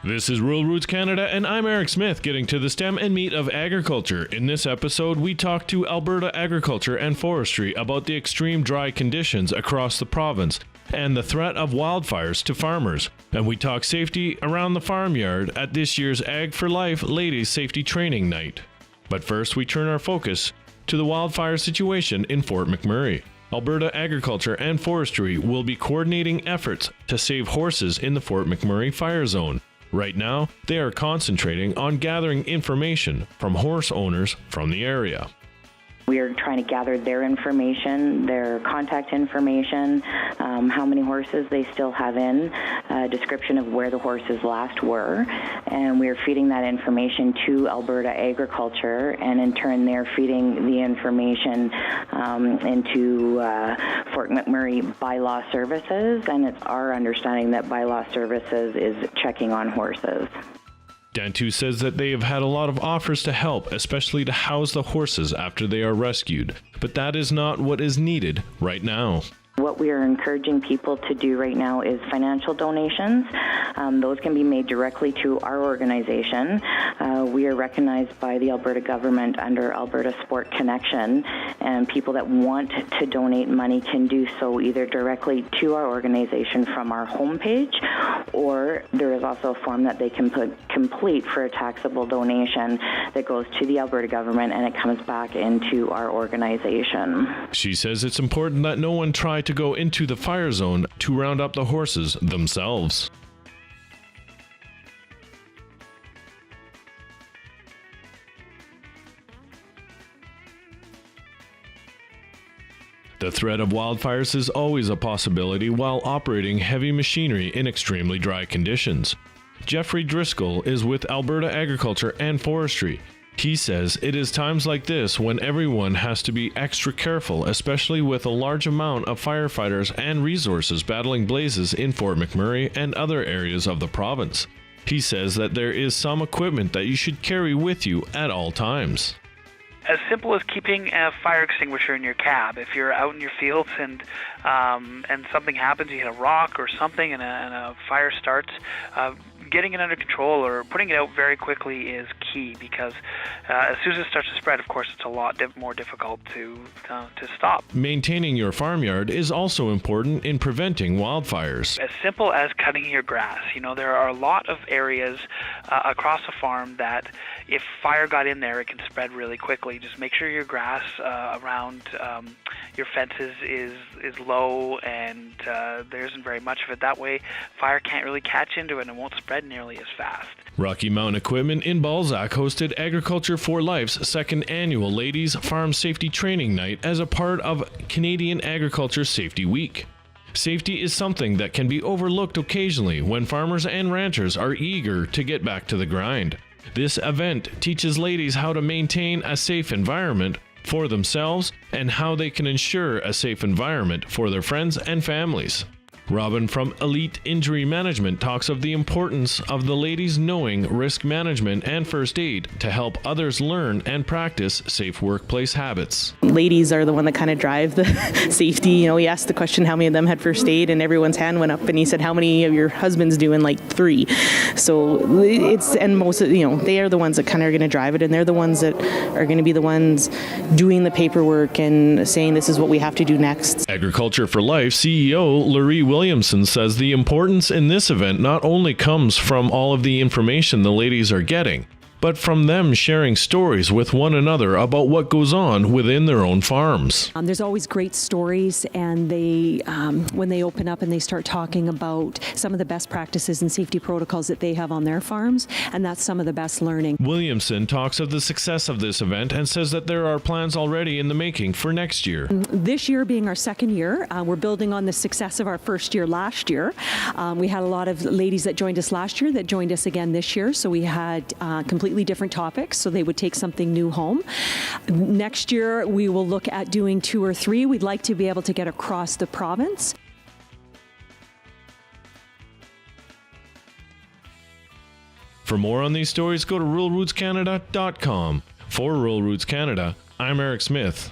This is Rural Roots Canada, and I'm Eric Smith, getting to the stem and meat of agriculture. In this episode, we talk to Alberta Agriculture and Forestry about the extreme dry conditions across the province and the threat of wildfires to farmers. And we talk safety around the farmyard at this year's Ag for Life Ladies Safety Training Night. But first, we turn our focus to the wildfire situation in Fort McMurray. Alberta Agriculture and Forestry will be coordinating efforts to save horses in the Fort McMurray fire zone. Right now, they are concentrating on gathering information from horse owners from the area. We are trying to gather their information, their contact information, how many horses they still have in, a description of where the horses last were, and we are feeding that information to Alberta Agriculture, and in turn they're feeding the information into Fort McMurray Bylaw Services, and it's our understanding that Bylaw Services is checking on horses. Dantu says that they have had a lot of offers to help, especially to house the horses after they are rescued, but that is not what is needed right now. What we are encouraging people to do right now is financial donations. Those can be made directly to our organization. We are recognized by the Alberta government under Alberta Sport Connection, and people that want to donate money can do so either directly to our organization from our homepage, or there is also a form that they can complete for a taxable donation that goes to the Alberta government and it comes back into our organization. She says it's important that no one try to go into the fire zone to round up the horses themselves. The threat of wildfires is always a possibility while operating heavy machinery in extremely dry conditions. Jeffrey Driscoll is with Alberta Agriculture and Forestry. He says it is times like this when everyone has to be extra careful, especially with a large amount of firefighters and resources battling blazes in Fort McMurray and other areas of the province. He says that there is some equipment that you should carry with you at all times. As simple as keeping a fire extinguisher in your cab. If you're out in your fields and something happens, you hit a rock or something and a fire starts, getting it under control or putting it out very quickly is key, because as soon as it starts to spread, of course, it's a lot more difficult to stop. Maintaining your farmyard is also important in preventing wildfires. As simple as cutting your grass. You know, there are a lot of areas across a farm that if fire got in there, it can spread really quickly. Just make sure your grass around your fences is low and there isn't very much of it. That way, fire can't really catch into it and it won't spread nearly as fast. Rocky Mountain Equipment in Balzac hosted Agriculture for Life's second annual Ladies Farm Safety Training Night as a part of Canadian Agriculture Safety Week. Safety is something that can be overlooked occasionally when farmers and ranchers are eager to get back to the grind. This event teaches ladies how to maintain a safe environment for themselves and how they can ensure a safe environment for their friends and families. Robin from Elite Injury Management talks of the importance of the ladies knowing risk management and first aid to help others learn and practice safe workplace habits. Ladies are the one that kind of drive the safety. You know, he asked the question how many of them had first aid, and everyone's hand went up, and he said, how many of your husbands do? And like 3. So it's, and most of, you know, they are the ones that kind of are going to drive it, and they're the ones that are going to be the ones doing the paperwork and saying this is what we have to do next. Agriculture for Life CEO Laurie Williamson says the importance in this event not only comes from all of the information the ladies are getting, but from them sharing stories with one another about what goes on within their own farms. There's always great stories, and they, when they open up and they start talking about some of the best practices and safety protocols that they have on their farms, and that's some of the best learning. Williamson talks of the success of this event and says that there are plans already in the making for next year. This year being our second year, we're building on the success of our first year last year. We had a lot of ladies that joined us last year that joined us again this year, so we had completely different topics, so they would take something new home. Next year, we will look at doing 2 or 3. We'd like to be able to get across the province. For more on these stories, go to ruralrootscanada.com. For Rural Roots Canada, I'm Eric Smith.